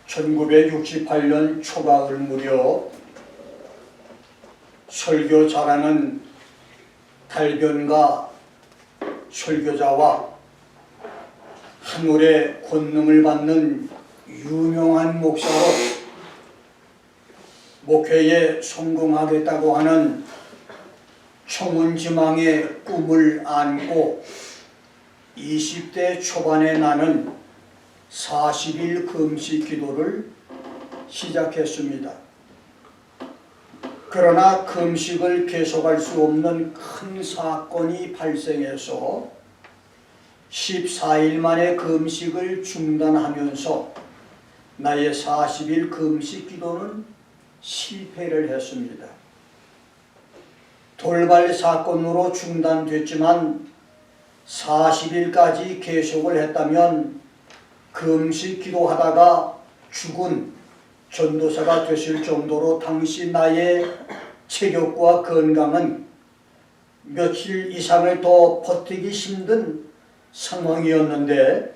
1968년 초가을 무렵 설교 잘하는 달변가 설교자와 하늘의 권능을 받는 유명한 목사로 목회에 성공하겠다고 하는 청운지망의 꿈을 안고 20대 초반에 나는 40일 금식 기도를 시작했습니다. 그러나 금식을 계속할 수 없는 큰 사건이 발생해서 14일 만에 금식을 중단하면서 나의 40일 금식 기도는 실패를 했습니다. 돌발 사건으로 중단됐지만 40일까지 계속을 했다면 금식 기도하다가 죽은 전도사가 되실 정도로 당시 나의 체격과 건강은 며칠 이상을 더 버티기 힘든 상황이었는데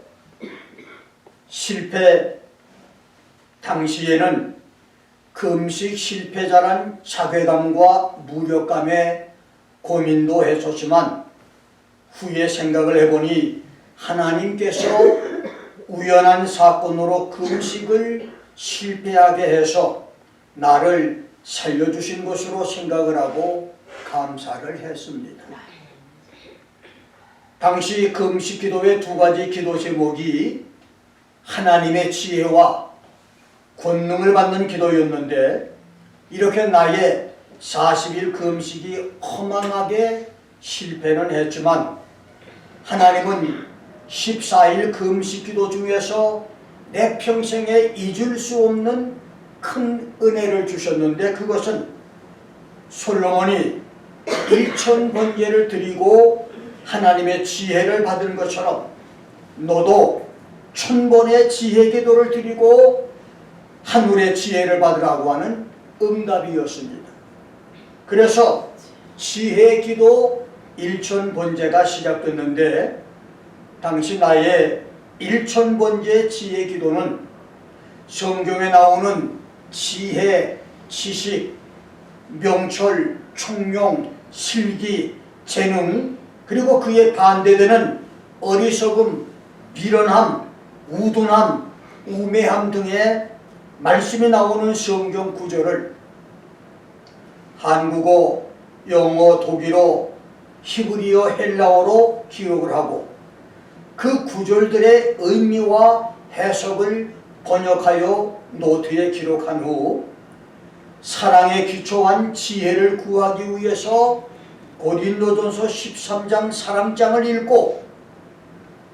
당시에는 금식 실패자란 자괴감과 무력감에 고민도 했었지만 후에 생각을 해보니 하나님께서 우연한 사건으로 금식을 실패하게 해서 나를 살려주신 것으로 생각을 하고 감사를 했습니다. 당시 금식 기도의 두 가지 기도 제목이 하나님의 지혜와 권능을 받는 기도였는데 이렇게 나의 40일 금식이 허망하게 실패는 했지만 하나님은 14일 금식 기도 중에서 내 평생에 잊을 수 없는 큰 은혜를 주셨는데 그것은 솔로몬이 1000번제를 드리고 하나님의 지혜를 받은 것처럼 너도 1000번의 지혜 기도를 드리고 하늘의 지혜를 받으라고 하는 응답이었습니다. 그래서 지혜 기도 1000번제가 시작됐는데 당시 나의 1000번제 지혜 기도는 성경에 나오는 지혜, 지식, 명철, 총명, 실기, 재능 그리고 그에 반대되는 어리석음, 미련함, 우둔함, 우매함 등의 말씀이 나오는 성경 구절을 한국어, 영어, 독일어, 히브리어, 헬라어로 기록을 하고 그 구절들의 의미와 해석을 번역하여 노트에 기록한 후 사랑에 기초한 지혜를 구하기 위해서 고린도전서 13장 사랑장을 읽고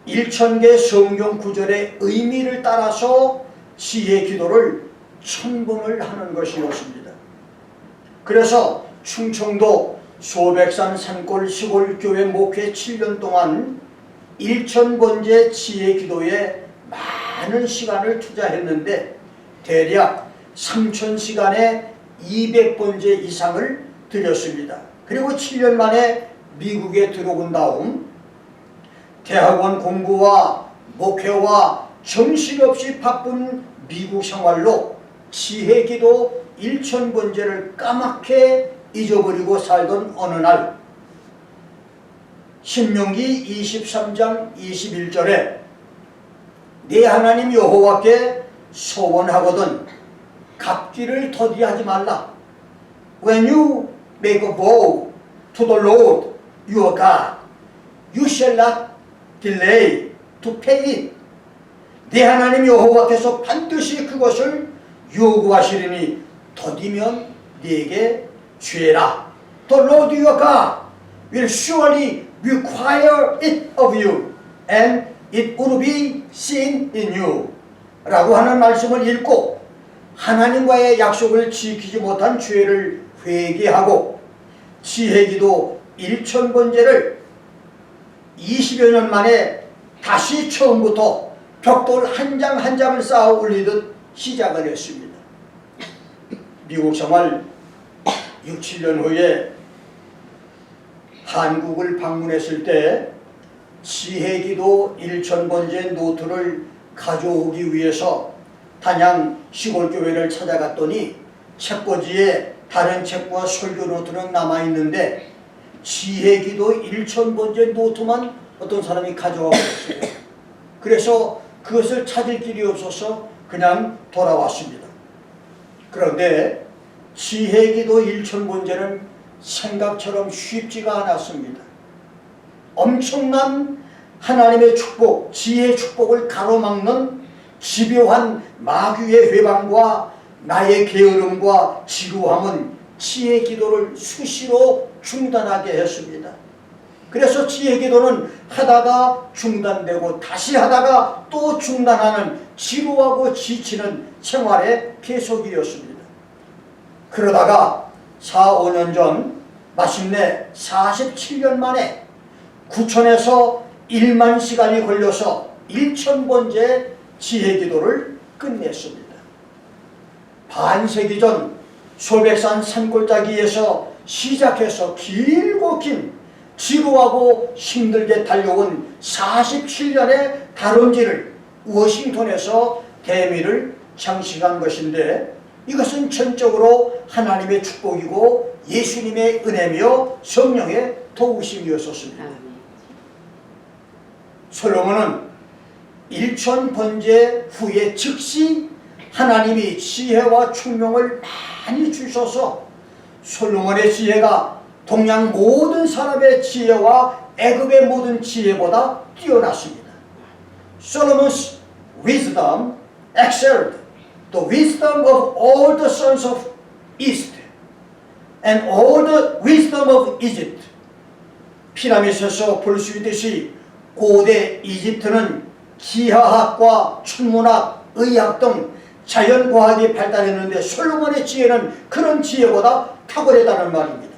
1000개 성경 구절의 의미를 따라서 지혜 기도를 1000번을 하는 것이었습니다. 그래서 충청도 소백산 산골 시골 교회 목회 7년 동안 1000번제 지혜 기도에 많은 시간을 투자했는데 대략 3000시간에 200번제 이상을 드렸습니다. 그리고 7년 만에 미국에 들어온 다음 대학원 공부와 목회와 정신없이 바쁜 미국 생활로 지혜 기도 1000번제를 까맣게 잊어버리고 살던 어느 날 신명기 23장 21절에 네 하나님 여호와께 소원하거든 갚기를 더디하지 말라. When you make a vow to the Lord your God, you shall not delay to pay it. 네 하나님 여호와께서 반드시 그것을 요구하시리니 더디면 네게 죄라. The Lord your God will surely require it of you and it will be seen in you 라고 하는 말씀을 읽고 하나님과의 약속을 지키지 못한 죄를 회개하고 지혜기도 1000번제를 20여 년 만에 다시 처음부터 벽돌 한 장 한 장을 쌓아 올리듯 시작을 했습니다. 미국 생활 6, 7년 후에 한국을 방문했을 때 지혜기도 1000번제 노트를 가져오기 위해서 단양 시골교회를 찾아갔더니 책꽂이에 다른 책과 설교 노트는 남아있는데 지혜기도 1000번째 노트만 어떤 사람이 가져가고 있어요. 그래서 그것을 찾을 길이 없어서 그냥 돌아왔습니다. 그런데 지혜기도 1000번째는 생각처럼 쉽지가 않았습니다. 엄청난 하나님의 축복, 지혜의 축복을 가로막는 집요한 마귀의 회방과 나의 게으름과 지루함은 지혜 기도를 수시로 중단하게 했습니다. 그래서 지혜 기도는 하다가 중단되고 다시 하다가 또 중단하는 지루하고 지치는 생활의 계속이었습니다. 그러다가 4, 5년 전 마침내 47년 만에 9천에서 1만 시간이 걸려서 1000번째 지혜 기도를 끝냈습니다. 반세기 전 솔백산 산골짜기에서 시작해서 길고 긴 지루하고 힘들게 달려온 47년의 다름질을 워싱턴에서 대미를 장식한 것인데 이것은 전적으로 하나님의 축복이고 예수님의 은혜며 성령의 도우심이었었습니다. 솔로몬은 1000번째 후에 즉시 하나님이 지혜와 총명을 많이 주셔서 솔로몬의 지혜가 동양 모든 사람의 지혜와 애굽의 모든 지혜보다 뛰어났습니다. Solomon's wisdom excelled the wisdom of all the sons of East and all the wisdom of Egypt. 피라밋에서 볼 수 있듯이 고대 이집트는 기하학과 천문학, 의학 등 자연과학이 발달했는데 솔로몬의 지혜는 그런 지혜보다 탁월했다는 말입니다.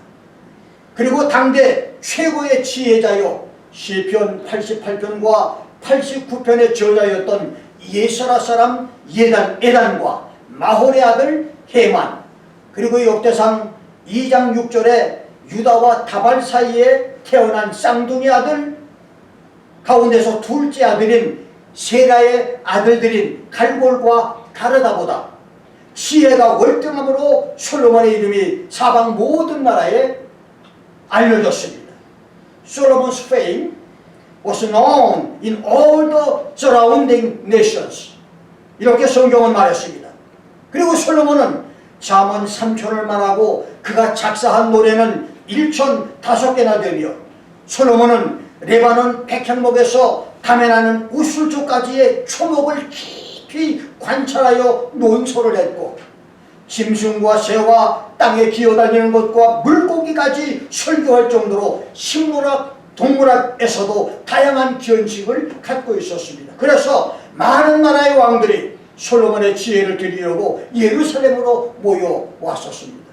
그리고 당대 최고의 지혜자요 시편 88편과 89편의 저자였던 예스라 사람 에단과 마홀의 아들 헤만, 그리고 역대상 2장 6절에 유다와 다발 사이에 태어난 쌍둥이 아들 가운데서 둘째 아들인 세라의 아들들인 갈골과 가르다보다 지혜가 월등함으로 솔로몬의 이름이 사방 모든 나라에 알려졌습니다. Solomon's fame was known in all the surrounding nations. 이렇게 성경은 말했습니다. 그리고 솔로몬은 잠언 3천을 말하고 그가 작사한 노래는 1005개나 되며 솔로몬은 레바논 백향목에서 감해나는 우술초까지의 초목을 깊이 관찰하여 논설을 했고 짐승과 새와 땅에 기어다니는 것과 물고기까지 설교할 정도로 식물학, 동물학에서도 다양한 견식을 갖고 있었습니다. 그래서 많은 나라의 왕들이 솔로몬의 지혜를 드리려고 예루살렘으로 모여왔었습니다.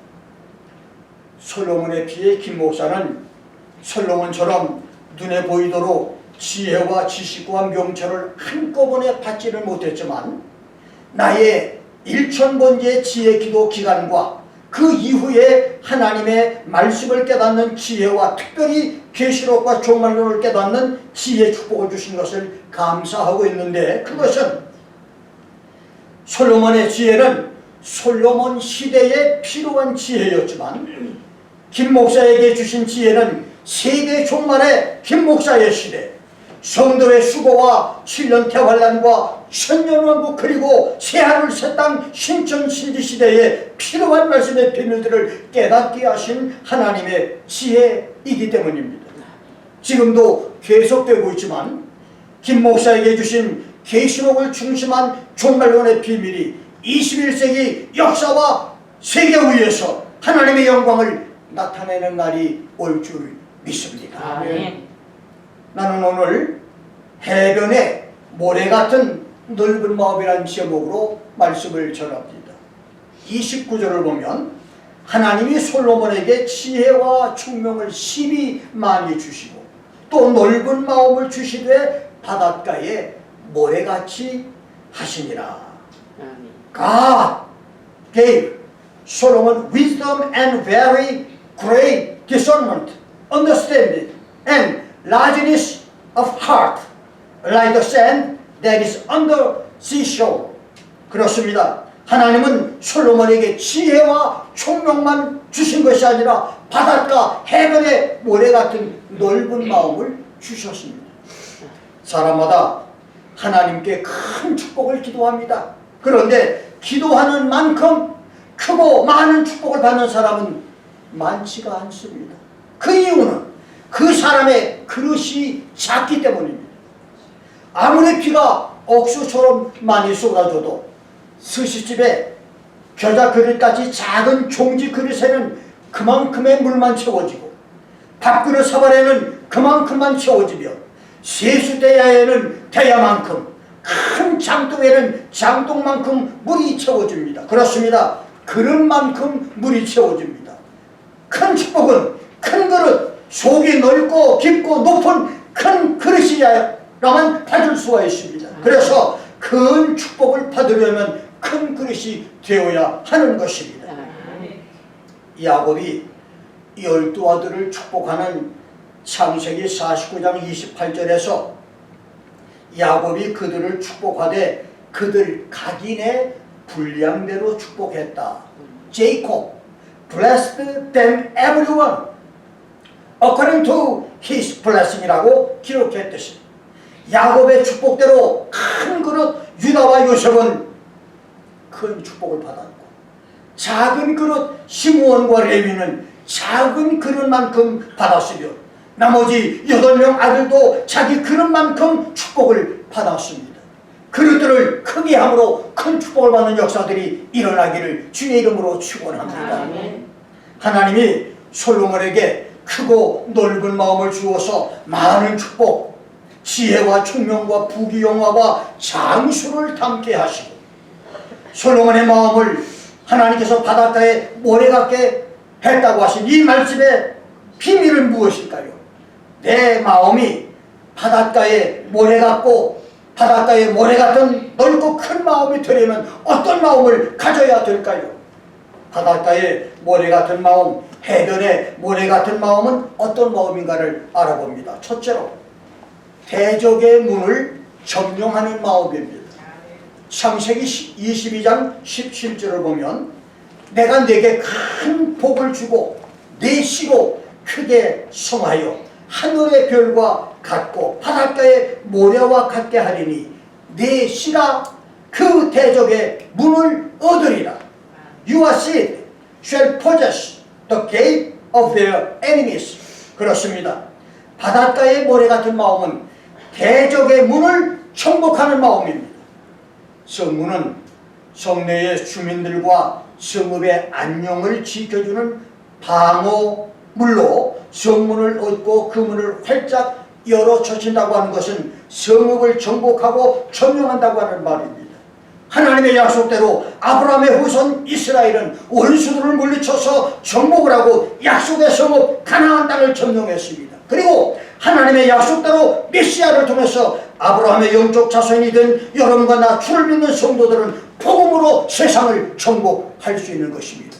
솔로몬의 피의 김 목사는 솔로몬처럼 눈에 보이도록 지혜와 지식과 명철을 한꺼번에 받지를 못했지만 나의 1000번째 지혜 기도 기간과 그 이후에 하나님의 말씀을 깨닫는 지혜와 특별히 계시록과 종말론을 깨닫는 지혜 축복을 주신 것을 감사하고 있는데 그것은 솔로몬의 지혜는 솔로몬 시대에 필요한 지혜였지만 김 목사에게 주신 지혜는 세계 종말의 김 목사의 시대, 성도의 수고와 7년 대환란과 천년왕국 그리고 새하늘 새 땅 신천 신지 시대에 필요한 말씀의 비밀들을 깨닫게 하신 하나님의 지혜이기 때문입니다. 지금도 계속되고 있지만 김 목사에게 주신 계시록을 중심한 종말론의 비밀이 21세기 역사와 세계 위에서 하나님의 영광을 나타내는 날이 올 줄 믿습니다. 아멘. 나는 오늘 해변의 모래같은 넓은 마음이라는 제목으로 말씀을 전합니다. 29절을 보면 하나님이 솔로몬에게 지혜와 총명을 심히 많이 주시고 또 넓은 마음을 주시되 바닷가에 모래같이 하시니라. God gave Solomon wisdom and very great discernment, understanding, and largeness of heart, like the sand that is on the seashore. 그렇습니다. 하나님은 솔로몬에게 지혜와 총명만 주신 것이 아니라 바닷가 해변의 모래 같은 넓은 마음을 주셨습니다. 사람마다 하나님께 큰 축복을 기도합니다. 그런데 기도하는 만큼 크고 많은 축복을 받는 사람은 많지가 않습니다. 그 이유는 그 사람의 그릇이 작기 때문입니다. 아무리 비가 억수처럼 많이 쏟아져도 스시집에 겨자 그릇같이 작은 종지 그릇에는 그만큼의 물만 채워지고 밥그릇 사발에는 그만큼만 채워지며 세수대야에는 대야만큼 큰 장독에는 장독만큼 물이 채워집니다. 그렇습니다. 그릇만큼 물이 채워집니다. 큰 축복은 큰 그릇, 속이 넓고 깊고 높은 큰 그릇이야만 받을 수가 있습니다. 그래서 큰 축복을 받으려면 큰 그릇이 되어야 하는 것입니다. 야곱이 12 아들을 축복하는 창세기 49장 28절에서 야곱이 그들을 축복하되 그들 각인의 분량대로 축복했다. Jacob blessed them everyone according to his blessing이라고 기록했듯이 야곱의 축복대로 큰 그릇 유다와 요셉은 큰 축복을 받았고 작은 그릇 시므온과 레위는 작은 그릇만큼 받았으며 나머지 8명 아들도 자기 그릇만큼 축복을 받았습니다. 그릇들을 크게 함으로 큰 축복을 받는 역사들이 일어나기를 주의 이름으로 축원합니다. 하나님이 솔로몬에게 크고 넓은 마음을 주어서 많은 축복, 지혜와 총명과 부귀영화와 장수를 담게 하시고 솔로몬의 마음을 하나님께서 바닷가에 모래 같게 했다고 하신 이 말씀의 비밀은 무엇일까요? 내 마음이 바닷가에 모래 같고 바닷가에 모래 같은 넓고 큰 마음이 되려면 어떤 마음을 가져야 될까요? 바닷가에 모래 같은 마음, 해변에 모래 같은 마음은 어떤 마음인가를 알아봅니다. 첫째로 대적의 문을 점령하는 마음입니다. 창세기 22장 17절을 보면 내가 네게 큰 복을 주고 네 씨로 크게 성하여 하늘의 별과 같고 바닷가의 모래와 같게 하리니 네 씨가 그 대적의 문을 얻으리라. Your seed shall possess the gate of their enemies. 그렇습니다. 바닷가의 모래 같은 마음은 대적의 문을 정복하는 마음입니다. 성문은 성내의 주민들과 성읍의 안녕을 지켜주는 방어물로 성문을 얻고 그 문을 활짝 열어 젖힌다고 하는 것은 성읍을 정복하고 점령한다고 하는 말입니다. 하나님의 약속대로 아브라함의 후손 이스라엘은 원수들을 물리쳐서 정복을 하고 약속의 성읍 가나안 땅을 점령했습니다. 그리고 하나님의 약속대로 메시아를 통해서 아브라함의 영적 자손이 된 여러분과 나 주를 믿는 성도들은 복음으로 세상을 정복할 수 있는 것입니다.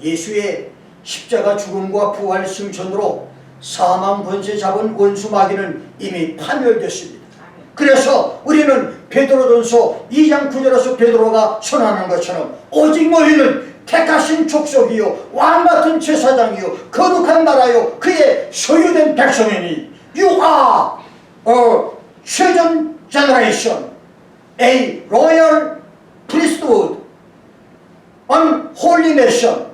예수의 십자가 죽음과 부활 승천으로 사망 권세 잡은 원수 마귀는 이미 파멸됐습니다. 그래서 우리는 베드로전서 2장 9절에서 베드로가 선언하는 것처럼 오직 너희는 택하신 족속이요 왕같은 제사장이요 거룩한 나라요 그의 소유된 백성이니 You are a chosen generation, a royal priesthood, an holy nation,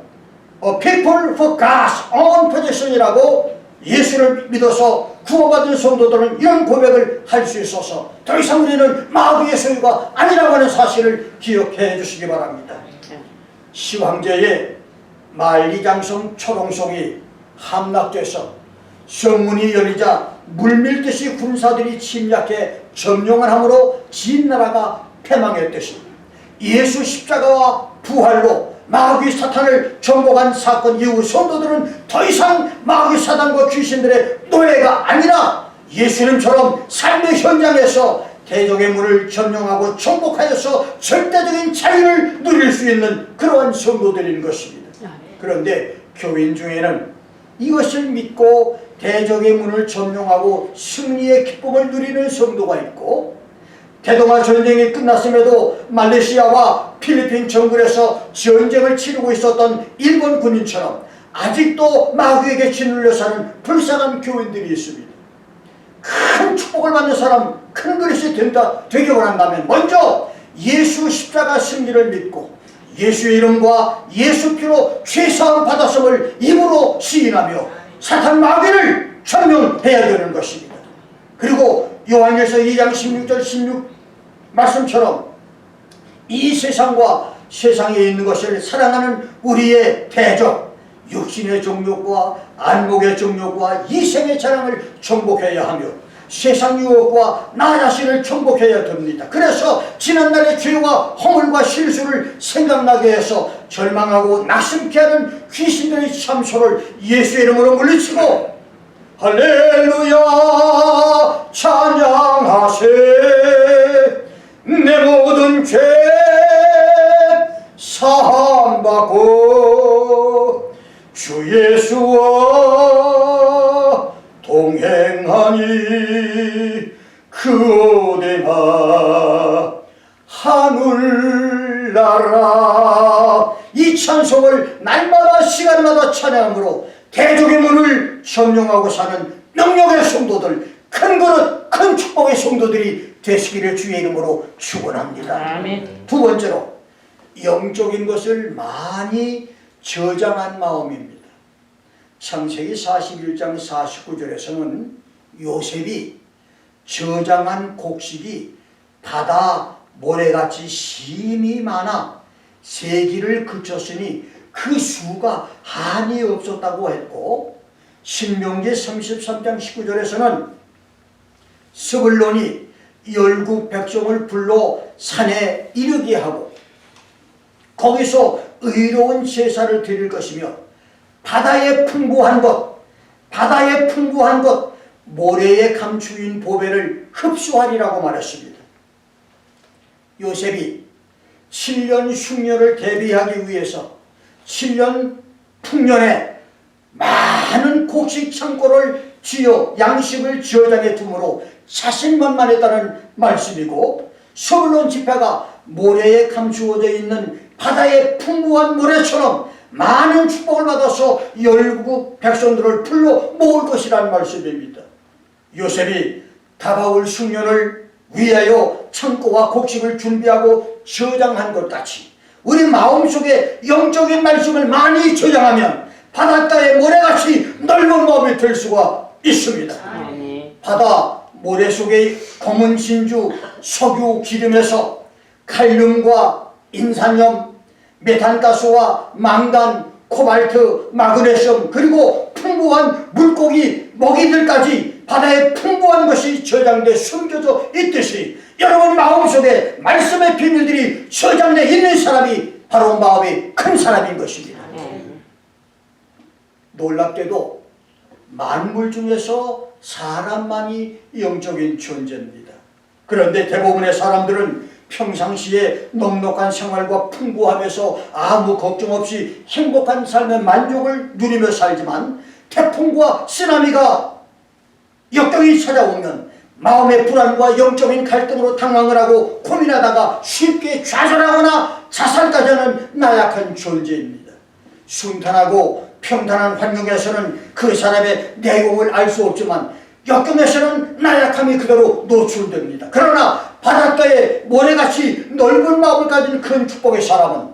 a people for God's own possession이라고 예수를 믿어서 구원받은 성도들은 이런 고백을 할 수 있어서 더 이상 우리는 마귀의 소유가 아니라고 하는 사실을 기억해 주시기 바랍니다. 시황제의 만리장성 초롱성이 함락돼서 성문이 열리자 물밀듯이 군사들이 침략해 점령을 함으로 진나라가 패망했듯이 예수 십자가와 부활로 마귀 사탄을 정복한 사건 이후 성도들은 더 이상 마귀 사탄과 귀신들의 노예가 아니라 예수님처럼 삶의 현장에서 대적의 문을 점령하고 정복하여서 절대적인 자유를 누릴 수 있는 그러한 성도들인 것입니다. 그런데 교인 중에는 이것을 믿고 대적의 문을 점령하고 승리의 기쁨을 누리는 성도가 있고 대동아 전쟁이 끝났음에도 말레이시아와 필리핀 정글에서 전쟁을 치르고 있었던 일본 군인처럼 아직도 마귀에게 짓눌려 사는 불쌍한 교인들이 있습니다. 큰 축복을 받는 사람, 큰 그릇이 되기 원한다면 먼저 예수 십자가 승리를 믿고 예수의 이름과 예수 피로 죄사함 받았음을 입으로 시인하며 사탄 마귀를 점령해야 되는 것입니다. 그리고 요한일서 2장 16절 16 말씀처럼 이 세상과 세상에 있는 것을 사랑하는 우리의 대적 육신의 정욕과 안목의 정욕과 이생의 자랑을 정복해야 하며 세상 유혹과 나 자신을 정복해야 됩니다. 그래서 지난날의 죄와 허물과 실수를 생각나게 해서 절망하고 낙심케 하는 귀신들의 참소를 예수의 이름으로 물리치고 할렐루야 찬양하세 내 모든 죄 사함받고 주 예수와 동행하니 그 어디나 하늘나라. 이 찬송을 날마다 시간마다 찬양함으로 대적의 문을 점령하고 사는 능력의 성도들, 큰 그릇 큰 축복의 성도들이 되시기를 주의 이름으로 축원합니다. 아멘. 두 번째로 영적인 것을 많이 저장한 마음입니다. 창세기 41장 49절에서는 요셉이 저장한 곡식이 바다 모래같이 심이 많아 세기를 그쳤으니 그 수가 한이 없었다고 했고, 신명기 33장 19절에서는 스불론이 열국 백성을 불러 산에 이르게 하고 거기서 의로운 제사를 드릴 것이며 바다에 풍부한 것 모래에 감추인 보배를 흡수하리라고 말했습니다. 요셉이 7년 흉년을 대비하기 위해서 7년 풍년에 많은 곡식 창고를 지어 양식을 저장해 두므로 자신만만했다는 말씀이고, 스불론 지파가 모래에 감추어져 있는 바다의 풍부한 모래처럼 많은 축복을 받아서 열국 백성들을 불러 모을 것이라는 말씀입니다. 요셉이 다가올 흉년을 위하여 창고와 곡식을 준비하고 저장한 것 같이 우리 마음속에 영적인 말씀을 많이 저장하면 바닷가의 모래같이 넓은 마음이 될 수가 있습니다. 바다 모래 속의 검은 진주, 석유, 기름에서 칼륨과 인산염, 메탄가스와 망간, 코발트, 마그네슘, 그리고 풍부한 물고기, 먹이들까지 바다에 풍부한 것이 저장돼 숨겨져 있듯이 여러분 마음속에 말씀의 비밀들이 저장돼 있는 사람이 바로 마음이 큰 사람인 것입니다. 놀랍게도 만물 중에서 사람만이 영적인 존재입니다. 그런데 대부분의 사람들은 평상시에 넉넉한 생활과 풍부함에서 아무 걱정 없이 행복한 삶의 만족을 누리며 살지만 태풍과 쓰나미가 역경이 찾아오면 마음의 불안과 영적인 갈등으로 당황을 하고 고민하다가 쉽게 좌절하거나 자살까지 하는 나약한 존재입니다. 순탄하고 평탄한 환경에서는 그 사람의 내공을 알 수 없지만 역경에서는 나약함이 그대로 노출됩니다. 그러나 바닷가에 모래같이 넓은 마음을 가진 큰 축복의 사람은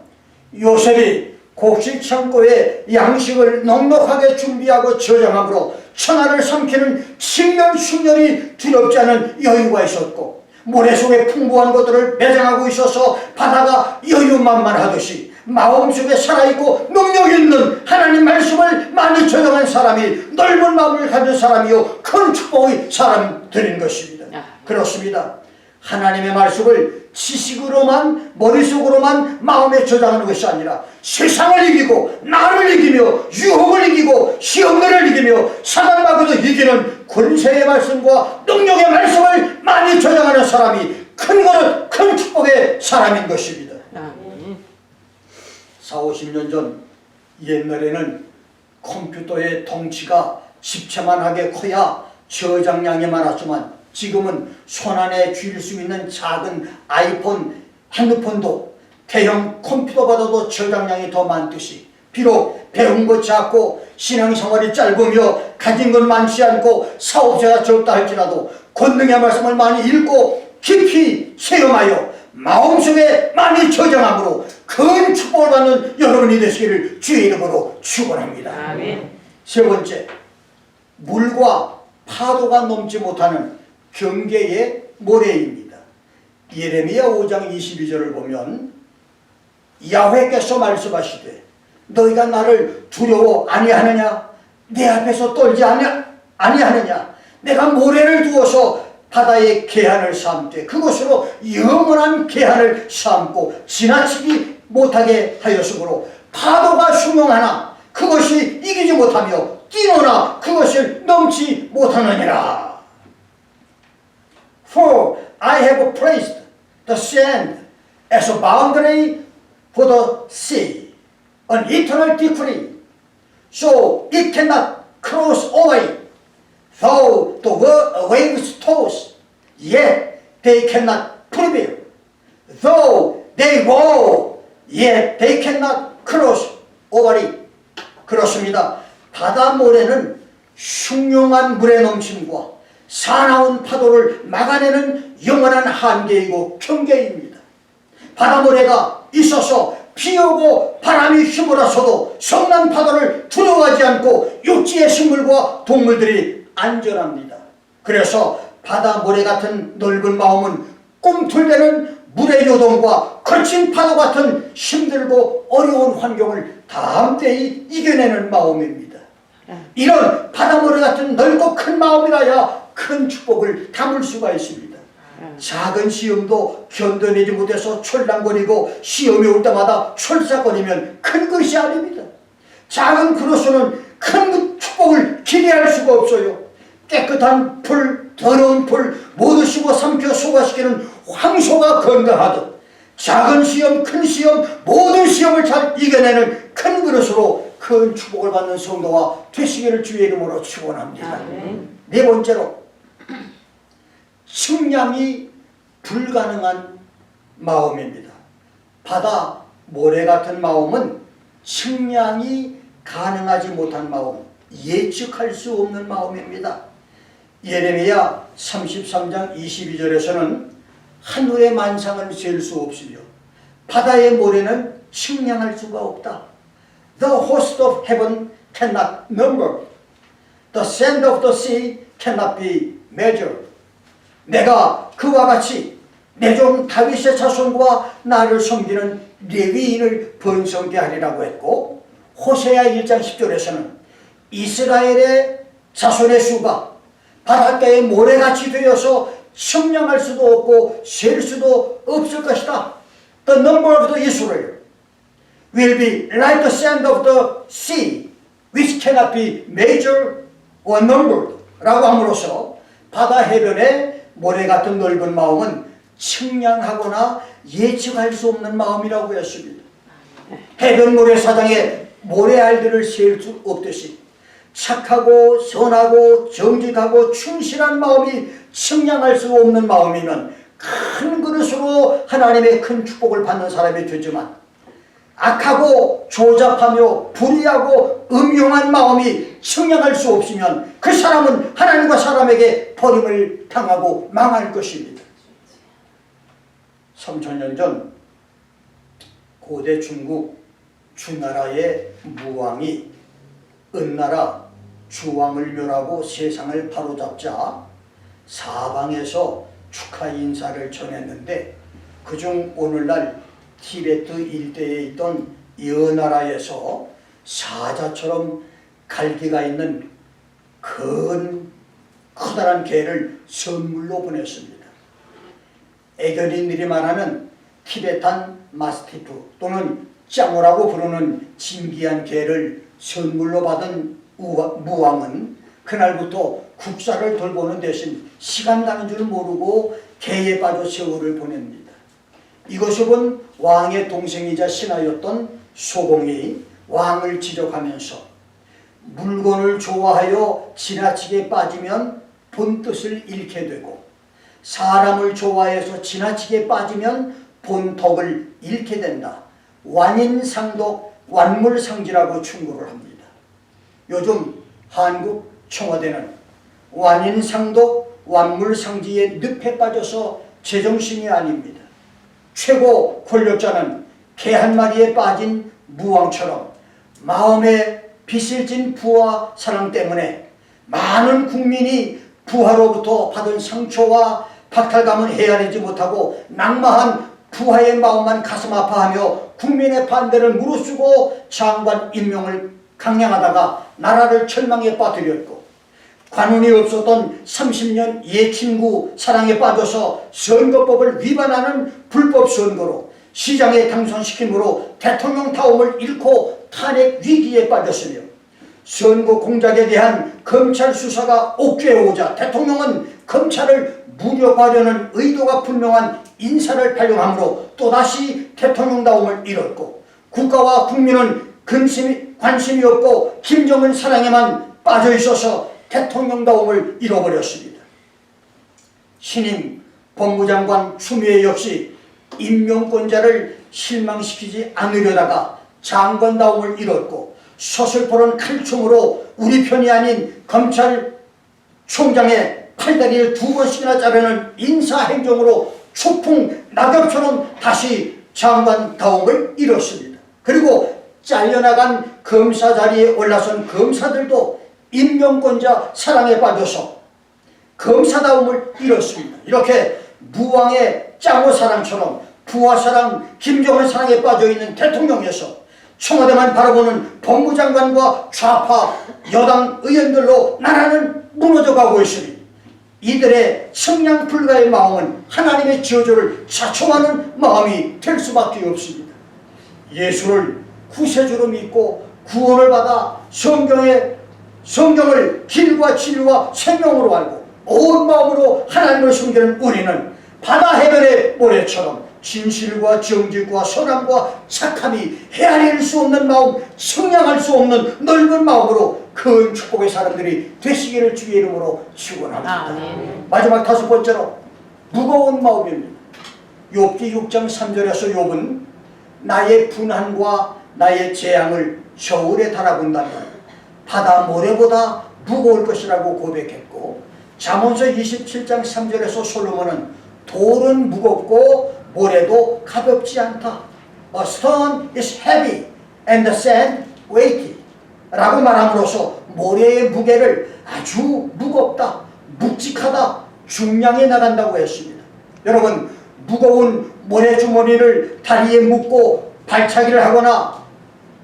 요셉이 곡식 창고에 양식을 넉넉하게 준비하고 저장함으로 천하를 삼키는 7년 흉년이 두렵지 않은 여유가 있었고, 모래 속에 풍부한 것들을 매장하고 있어서 바다가 여유만만하듯이 마음속에 살아있고 능력 있는 하나님 말씀을 많이 저장한 사람이 넓은 마음을 가진 사람이요 큰 축복의 사람들인 것입니다. 그렇습니다. 하나님의 말씀을 지식으로만 머릿속으로만 마음에 저장하는 것이 아니라 세상을 이기고 나를 이기며 유혹을 이기고 시험들을 이기며 사단마귀도 이기는 권세의 말씀과 능력의 말씀을 많이 저장하는 사람이 큰 거는 큰 축복의 사람인 것입니다. 40-50년 전 옛날에는 컴퓨터의 덩치가 집채만하게 커야 저장량이 많았지만 지금은 손안에 쥘 수 있는 작은 아이폰 핸드폰도 대형 컴퓨터보다도 저장량이 더 많듯이 비록 배운 것 작고 신앙생활이 짧으며 가진 것 많지 않고 사업자가 적다 할지라도 권능의 말씀을 많이 읽고 깊이 체험하여 마음속에 많이 저장함으로 큰 축복을 받는 여러분이 되시기를 주의 이름으로 축원합니다. 아멘. 세 번째, 물과 파도가 넘지 못하는 경계의 모래입니다. 예레미야 5장 22절을 보면 야훼께서 말씀하시되 너희가 나를 두려워 아니하느냐? 내 앞에서 떨지 아니하느냐? 내가 모래를 두어서 바다의 개한을 삼되 그것으로 영원한 개한을 삼고 지나치지 못하게 하였으므로 파도가 숭용하나 그것이 이기지 못하며 뛰노나 그것을 넘지 못하느니라. For I have placed the sand as a boundary for the sea, an eternal decree, so it cannot cross over it. Though the waves toss, yet they cannot prevail. Though they roar, yet they cannot cross over it. 그렇습니다. 바다 모래는 흉흉한 물의 넘침과 사나운 파도를 막아내는 영원한 한계이고 경계입니다. 바다 모래가 있어서 비 오고 바람이 휘몰아쳐도 성난 파도를 두려워하지 않고 육지의 식물과 동물들이 안전합니다. 그래서 바다 모래 같은 넓은 마음은 꿈틀대는 물의 요동과 거친 파도 같은 힘들고 어려운 환경을 담대히 이겨내는 마음입니다. 이런 바다 모래 같은 넓고 큰 마음이라야 큰 축복을 담을 수가 있습니다. 작은 시험도 견뎌내지 못해서 철랑거리고 시험이 올 때마다 철사거리면 큰 것이 아닙니다. 작은 그릇으로는 큰 축복을 기대할 수가 없어요. 깨끗한 풀, 더러운 풀 모두 씹어 삼켜 소화시키는 황소가 건강하듯 작은 시험, 큰 시험, 모든 시험을 잘 이겨내는 큰 그릇으로 큰 축복을 받는 성도가 되시기를 주의 이름으로 축원합니다. 네 번째로, 측량이 불가능한 마음입니다. 바다 모래 같은 마음은 측량이 가능하지 못한 마음, 예측할 수 없는 마음입니다. 예레미야 33장 22절에서는 하늘의 만상을 잴 수 없으며 바다의 모래는 측량할 수가 없다. The host of heaven cannot number. The sand of the sea cannot be measured. 내가 그와 같이 내 종 다윗의 자손과 나를 섬기는 레위인을 번성케 하리라고 했고, 호세아 1장 10절에서는 이스라엘의 자손의 수가 바닷가의 모래같이 되어서 측량할 수도 없고 셀 수도 없을 것이다. The number of the Israel will be like the sand of the sea, which cannot be measured or numbered. 라고 함으로써 바다 해변의 모래 같은 넓은 마음은 측량하거나 예측할 수 없는 마음이라고 했습니다. 해변 모래사장에 모래알들을 셀 수 없듯이 착하고 선하고 정직하고 충실한 마음이 측량할 수 없는 마음이면 큰 그릇으로 하나님의 큰 축복을 받는 사람이 되지만, 악하고 조잡하며 불의하고 음흉한 마음이 측량할 수 없으면 그 사람은 하나님과 사람에게 버림을 당하고 망할 것입니다. 3000년 전 고대 중국 주나라의 무왕이 은나라 주왕을 멸하고 세상을 바로잡자 사방에서 축하 인사를 전했는데, 그중 오늘날 티베트 일대에 있던 여나라에서 사자처럼 갈기가 있는 커다란 개를 선물로 보냈습니다. 애견인들이 말하는 티베탄 마스티프 또는 짱오라고 부르는 진귀한 개를 선물로 받은 무왕은 그날부터 국사를 돌보는 대신 시간 가는 줄 모르고 개에 빠져 세월을 보냅니다. 이것을 본 왕의 동생이자 신하였던 소공이 왕을 지적하면서 물건을 좋아하여 지나치게 빠지면 본뜻을 잃게 되고 사람을 좋아해서 지나치게 빠지면 본덕을 잃게 된다. 완인상독, 완물상지라고 충고를 합니다. 요즘 한국 청와대는 완인상독, 완물상지의 늪에 빠져서 제정신이 아닙니다. 최고 권력자는 개 한 마리에 빠진 무왕처럼 마음에 빚을 진 부와 사랑 때문에 많은 국민이 부하로부터 받은 상처와 박탈감은 헤아리지 못하고 낙마한 부하의 마음만 가슴 아파하며 국민의 반대를 무릅쓰고 장관 임명을 강행하다가 나라를 절망에 빠뜨렸고, 관운이 없었던 30년 예친구 사랑에 빠져서 선거법을 위반하는 불법 선거로 시장에 당선시킴으로 대통령 다움을 잃고 탄핵 위기에 빠졌으며, 선거 공작에 대한 검찰 수사가 옥죄어오자 대통령은 검찰을 무력화하려는 의도가 분명한 인사를 발령함으로 또다시 대통령다움을 잃었고, 국가와 국민은 관심이 없고 김정은 사랑에만 빠져있어서 대통령다움을 잃어버렸습니다. 신임 법무장관 추미애 역시 임명권자를 실망시키지 않으려다가 장관다움을 잃었고, 서슬퍼런 칼총으로 우리 편이 아닌 검찰총장의 팔다리를 2번씩이나 자르는 인사행정으로 초풍 낙엽처럼 다시 장관다움을 잃었습니다. 그리고 잘려나간 검사 자리에 올라선 검사들도 임명권자 사랑에 빠져서 검사다움을 잃었습니다. 이렇게 무왕의 짱호 사랑처럼 부하 사랑, 김정은 사랑에 빠져있는 대통령에서 청와대만 바라보는 법무장관과 좌파 여당 의원들로 나라는 무너져가고 있으니, 이들의 성냥 불가의 마음은 하나님의 저주를 자초하는 마음이 될 수밖에 없습니다. 예수를 구세주로 믿고 구원을 받아 성경을 길과 진리와 생명으로 알고 온 마음으로 하나님을 섬기는 우리는 바다 해변의 모래처럼 진실과 정직과 선함과 착함이 헤아릴 수 없는 마음, 성량할 수 없는 넓은 마음으로 큰 축복의 사람들이 되시기를 주의 이름으로 축원합니다. 마지막 5번째로 무거운 마음입니다. 욥기 6장 3절에서 욥은 나의 분한과 나의 재앙을 저울에 달아본다면 바다 모래보다 무거울 것이라고 고백했고, 잠언서 27장 3절에서 솔로몬은 돌은 무겁고 모래도 가볍지 않다. A stone is heavy and the sand weighty 라고 말함으로써 모래의 무게를 아주 무겁다, 묵직하다, 중량에 나간다고 했습니다. 여러분, 무거운 모래주머니를 다리에 묶고 발차기를 하거나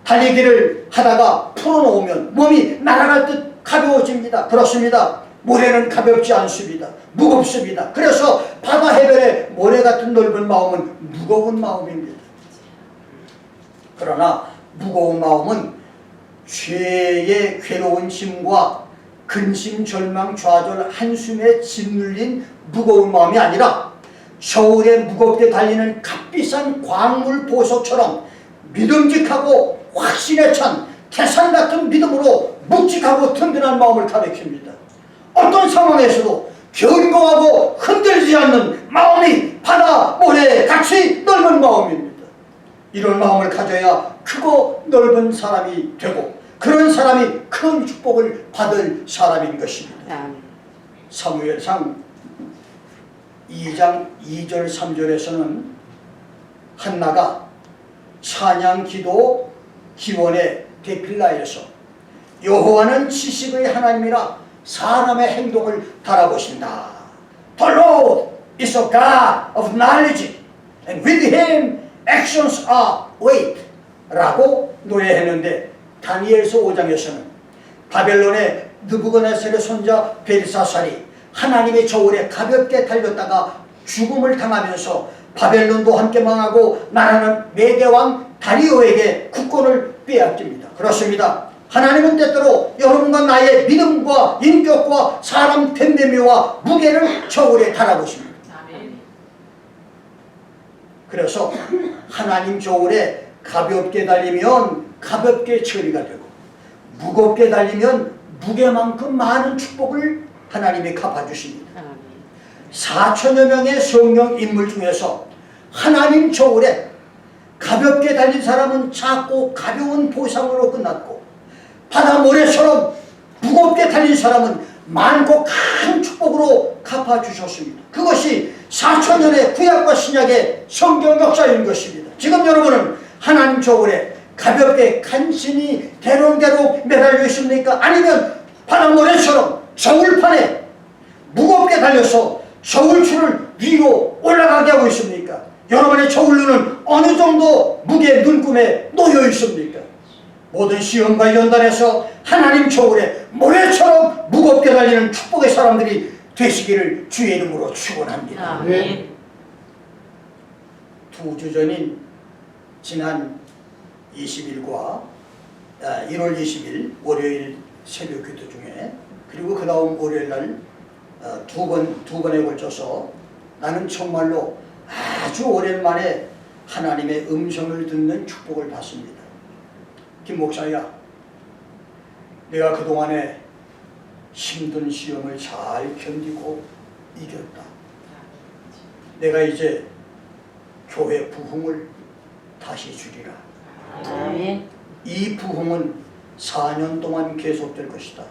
달리기를 하다가 풀어놓으면 몸이 날아갈 듯 가벼워집니다. 그렇습니다. 모래는 가볍지 않습니다. 무겁습니다. 그래서 바다 해변의 모래 같은 넓은 마음은 무거운 마음입니다. 그러나 무거운 마음은 죄의 괴로운 짐과 근심, 절망, 좌절, 한숨에 짓눌린 무거운 마음이 아니라 서울에 무겁게 달리는 값비싼 광물 보석처럼 믿음직하고 확신에 찬 태산 같은 믿음으로 묵직하고 든든한 마음을 가리킵니다. 어떤 상황에서도 견고하고 흔들리지 않는 마음이 바다, 모래 같이 넓은 마음입니다. 이런 마음을 가져야 크고 넓은 사람이 되고, 그런 사람이 큰 축복을 받을 사람인 것입니다. 사무엘상 2장 2절 3절에서는 한나가 찬양 기도 기원의 데필라에서 여호와는 지식의 하나님이라 사람의 행동을 달아보신다. The Lord is a God of knowledge and with him actions are weight 라고 노래했는데, 다니엘서 5장에서는 바벨론의 느부갓네살의 손자 벨사살이 하나님의 저울에 가볍게 달렸다가 죽음을 당하면서 바벨론도 함께 망하고 나라는 메대왕 다리오에게 국권을 빼앗깁니다. 그렇습니다. 하나님은 때때로 여러분과 나의 믿음과 인격과 사람 됨됨이와 무게를 저울에 달아보십니다. 그래서 하나님 저울에 가볍게 달리면 가볍게 처리가 되고, 무겁게 달리면 무게만큼 많은 축복을 하나님이 갚아주십니다. 4천여 명의 성령 인물 중에서 하나님 저울에 가볍게 달린 사람은 작고 가벼운 보상으로 끝났고, 바다 모래처럼 무겁게 달린 사람은 많고 큰 축복으로 갚아주셨습니다. 그것이 4천년의 구약과 신약의 성경 역사인 것입니다. 지금 여러분은 하나님 저울에 가볍게 간신히 대롱대로 매달려 있습니까? 아니면 바다 모래처럼 저울판에 무겁게 달려서 저울추를 위로 올라가게 하고 있습니까? 여러분의 저울루는 어느 정도 무게 눈금에 놓여 있습니까? 모든 시험과 연단에서 하나님 저울에 모래처럼 무겁게 달리는 축복의 사람들이 되시기를 주의 이름으로 축원합니다. 아멘. 2주 전인 지난 20일과 1월 20일 월요일 새벽 기도 중에, 그리고 그 다음 월요일 날 두 번에 걸쳐서 나는 정말로 아주 오랜만에 하나님의 음성을 듣는 축복을 받습니다. 김 목사야, 내가 그동안에 힘든 시험을 잘 견디고 이겼다. 내가 이제 교회 부흥을 다시 주리라. 아멘. 이 부흥은 4년 동안 계속될 것이다.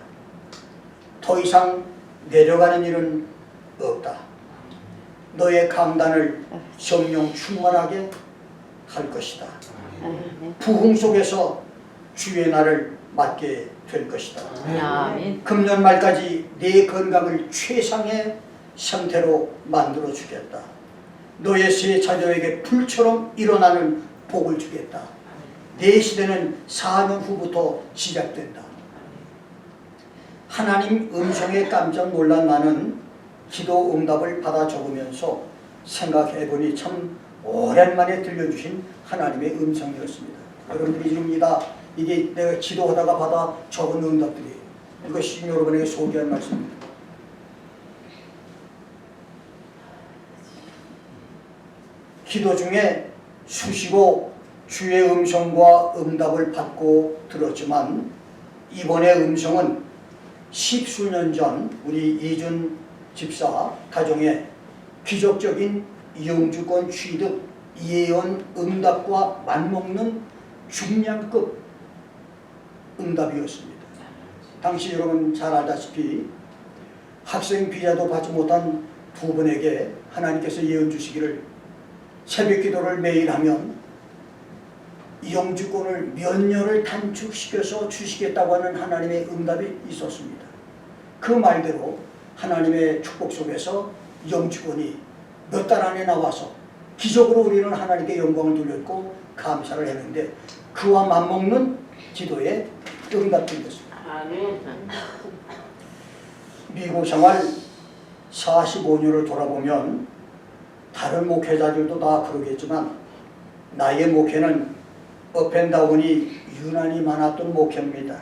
더 이상 내려가는 일은 없다. 너의 강단을 성령 충만하게 할 것이다. 부흥 속에서 주의 날을 맞게 될 것이다. 아멘. 금년 말까지 네 건강을 최상의 상태로 만들어 주겠다. 너의 세 자녀에게 불처럼 일어나는 복을 주겠다. 내 시대는 4년 후부터 시작된다. 하나님 음성에 깜짝 놀란 나는 기도 응답을 받아 적으면서 생각해보니 참 오랜만에 들려주신 하나님의 음성이었습니다. 여러분들이 지금입니다. 이게 내가 기도하다가 받아 적은 응답들이에요. 이것이 여러분에게 소개할 말씀입니다. 기도 중에 수시로 주의 음성과 응답을 받고 들었지만, 이번의 음성은 십수년 전 우리 이준 집사 가정에 기적적인 영주권 취득 예언 응답과 맞먹는 중량급 응답이었습니다. 당시 여러분 잘 알다시피 학생 비자도 받지 못한 두 분에게 하나님께서 예언 주시기를 새벽 기도를 매일 하면 영주권을 몇 년을 단축시켜서 주시겠다고 하는 하나님의 응답이 있었습니다. 그 말대로 하나님의 축복 속에서 영주권이 몇 달 안에 나와서 기적으로 우리는 하나님께 영광을 돌렸고 감사를 했는데, 그와 맞먹는 기도의 응답들이었습니다. 아멘. 미국 생활 45년을 돌아보면 다른 목회자들도 다 그러겠지만, 나의 목회는 업앤다운이 유난히 많았던 목회입니다.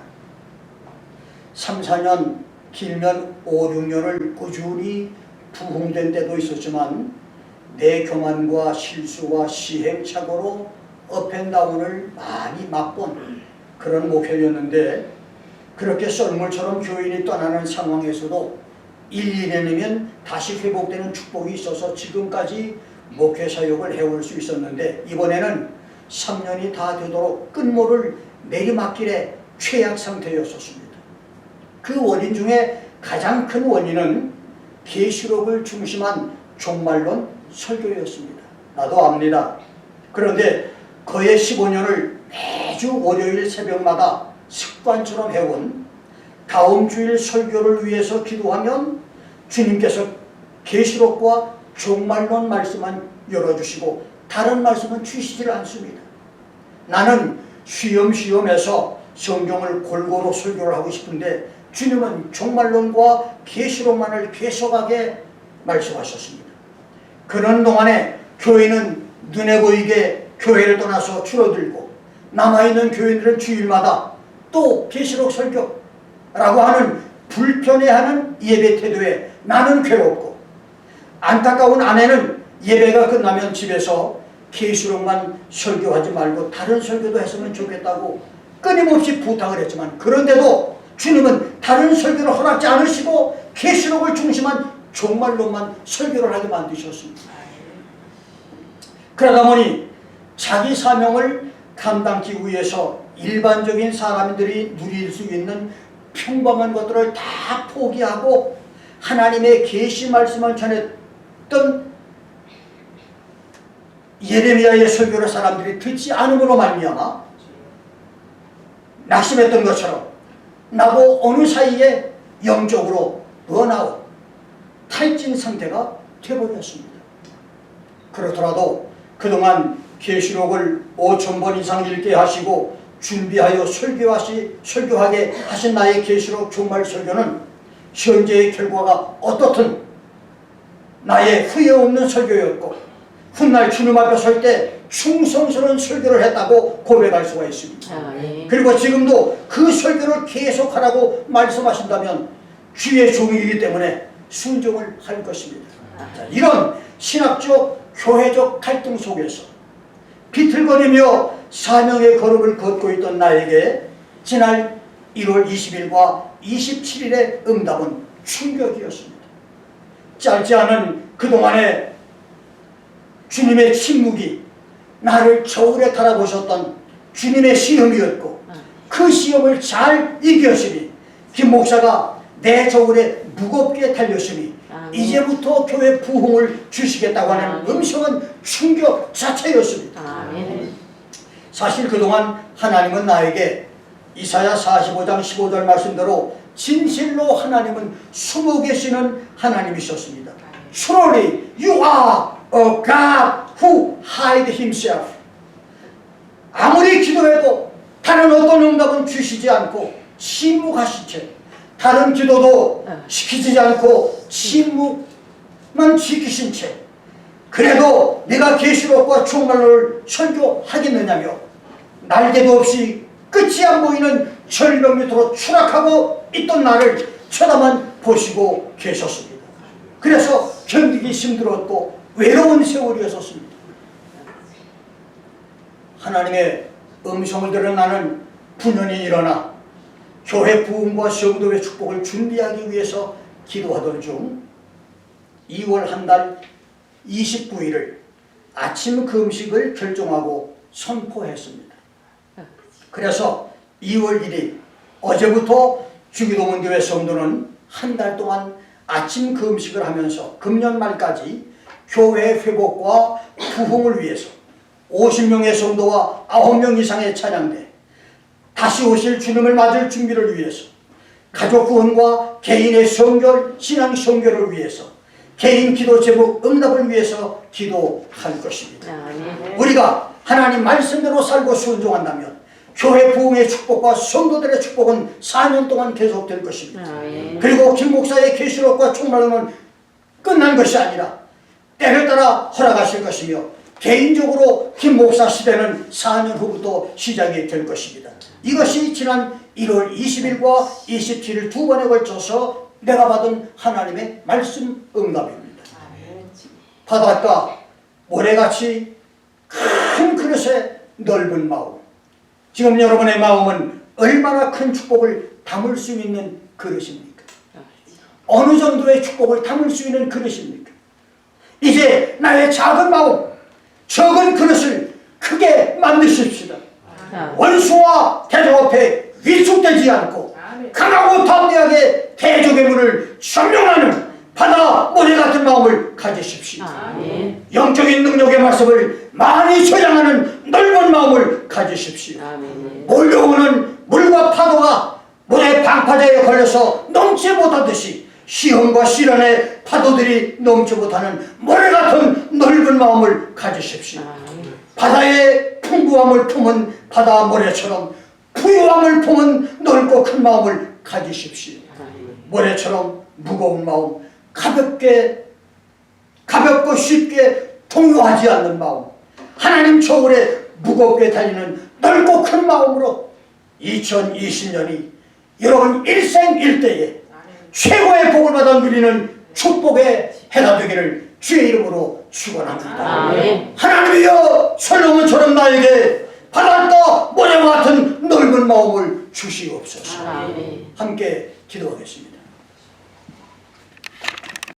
3, 4년, 길면 5, 6년을 꾸준히 부흥된 때도 있었지만, 내 교만과 실수와 시행착오로 업앤다운을 많이 맛본 그런 목회였는데, 그렇게 썰물처럼 교인이 떠나는 상황에서도 1, 2년이면 다시 회복되는 축복이 있어서 지금까지 목회 사역을 해올 수 있었는데, 이번에는 3년이 다 되도록 끝모를 내리막길의 최악 상태였었습니다. 그 원인 중에 가장 큰 원인은 계시록을 중심한 종말론 설교였습니다. 나도 압니다. 그런데 거의 15년을 매주 월요일 새벽마다 습관처럼 해온 다음 주일 설교를 위해서 기도하면 주님께서 계시록과 종말론 말씀만 열어주시고 다른 말씀은 주시질 않습니다. 나는 쉬엄쉬엄해서 성경을 골고루 설교를 하고 싶은데 주님은 종말론과 계시록만을 계속하게 말씀하셨습니다. 그런 동안에 교회는 눈에 보이게 교회를 떠나서 줄어들고, 남아있는 교인들은 주일마다 또 계시록 설교라고 하는 불편해하는 예배 태도에 나는 괴롭고, 안타까운 아내는 예배가 끝나면 집에서 계시록만 설교하지 말고 다른 설교도 했으면 좋겠다고 끊임없이 부탁을 했지만, 그런데도 주님은 다른 설교를 허락지 않으시고 계시록을 중심한 종말론만 설교를 하게 만드셨습니다. 그러다 보니 자기 사명을 감당하기 위해서 일반적인 사람들이 누릴 수 있는 평범한 것들을 다 포기하고 하나님의 계시 말씀을 전했던 예레미야의 설교를 사람들이 듣지 않음으로 말미암아 낙심했던 것처럼 나도 어느 사이에 영적으로 번아웃, 탈진 상태가 되어버렸습니다. 그렇더라도 그동안 계시록을 5,000번 이상 읽게 하시고 준비하여 설교하게 하신 나의 계시록 종말 설교는 현재의 결과가 어떻든 나의 후회 없는 설교였고 훗날 주님 앞에 설 때 충성스러운 설교를 했다고 고백할 수가 있습니다. 그리고 지금도 그 설교를 계속하라고 말씀하신다면 주의 종이기 때문에 순종을 할 것입니다. 자, 이런 신학적 교회적 갈등 속에서 비틀거리며 사명의 걸음을 걷고 있던 나에게 지난 1월 20일과 27일의 응답은 충격이었습니다. 짧지 않은 그동안의 주님의 침묵이 나를 저울에 달아보셨던 주님의 시험이었고 그 시험을 잘 이겼으니 김 목사가 내 저울에 무겁게 달렸으니 이제부터 교회 부흥을 주시겠다고 하는 음성은 충격 자체였습니다. 사실 그동안 하나님은 나에게 이사야 45장 15절 말씀대로 진실로 하나님은 숨어 계시는 하나님이셨습니다. Truly you are a God who hide himself. 아무리 기도해도 다른 어떤 응답은 주시지 않고 침묵하신 채 다른 기도도 시키지 않고 침묵만 지키신 채 그래도 네가 계시록과 종말론을 설교하겠느냐며 날개도 없이 끝이 안 보이는 절벽 밑으로 추락하고 있던 나를 쳐다만 보시고 계셨습니다. 그래서 견디기 힘들었고 외로운 세월이었습니다. 하나님의 음성을 들은 나는 분연히 일어나 교회 부흥과 성도의 축복을 준비하기 위해서 기도하던 중 2월 한 달 29일을 아침 금식을 결정하고 선포했습니다. 그래서 2월 1일 어제부터 주기도문교회 성도는 한 달 동안 아침 금식을 하면서 금년 말까지 교회 회복과 부흥을 위해서 50명의 성도와 9명 이상의 찬양대 다시 오실 주님을 맞을 준비를 위해서 가족 구원과 개인의 성결, 신앙 성결을 위해서 개인 기도 제목 응답을 위해서 기도할 것입니다. 우리가 하나님 말씀대로 살고 순종한다면 교회 부흥의 축복과 성도들의 축복은 4년 동안 계속될 것입니다. 그리고 김 목사의 계시록과 종말론은 끝난 것이 아니라 때를 따라 허락하실 것이며 개인적으로 김 목사 시대는 4년 후부터 시작이 될 것입니다. 이것이 지난 1월 20일과 27일 두 번에 걸쳐서 내가 받은 하나님의 말씀 응답입니다. 바닷가 모래같이 큰 그릇에 넓은 마음. 지금 여러분의 마음은 얼마나 큰 축복을 담을 수 있는 그릇입니까? 어느 정도의 축복을 담을 수 있는 그릇입니까? 이제 나의 작은 마음, 적은 그릇을 크게 만드십시다. 원수와 대적 앞에 위축되지 않고 강하고 담대하게 대적의 문을 점령하는 바다 모래 같은 마음을 가지십시오. 영적인 능력의 말씀을 많이 저장하는 넓은 마음을 가지십시오. 몰려오는 물과 파도가 모래 방파제에 걸려서 넘지 못하듯이 시험과 시련의 파도들이 넘지 못하는 모래 같은 넓은 마음을 가지십시오. 바다의 풍부함을 품은 바다 모래처럼 부유함을 품은 넓고 큰 마음을 가지십시오. 모래처럼 무거운 마음, 가볍고 쉽게 동요하지 않는 마음, 하나님 저울에 무겁게 달리는 넓고 큰 마음으로 2020년이 여러분 일생일대에 최고의 복을 받아 누리는 축복의 해가 되기를 주의 이름으로 축원합니다. 하나님이여 솔로몬처럼 나에게 바닷가 모래와 같은 넓은 마음을 주시옵소서. 아멘. 함께 기도하겠습니다.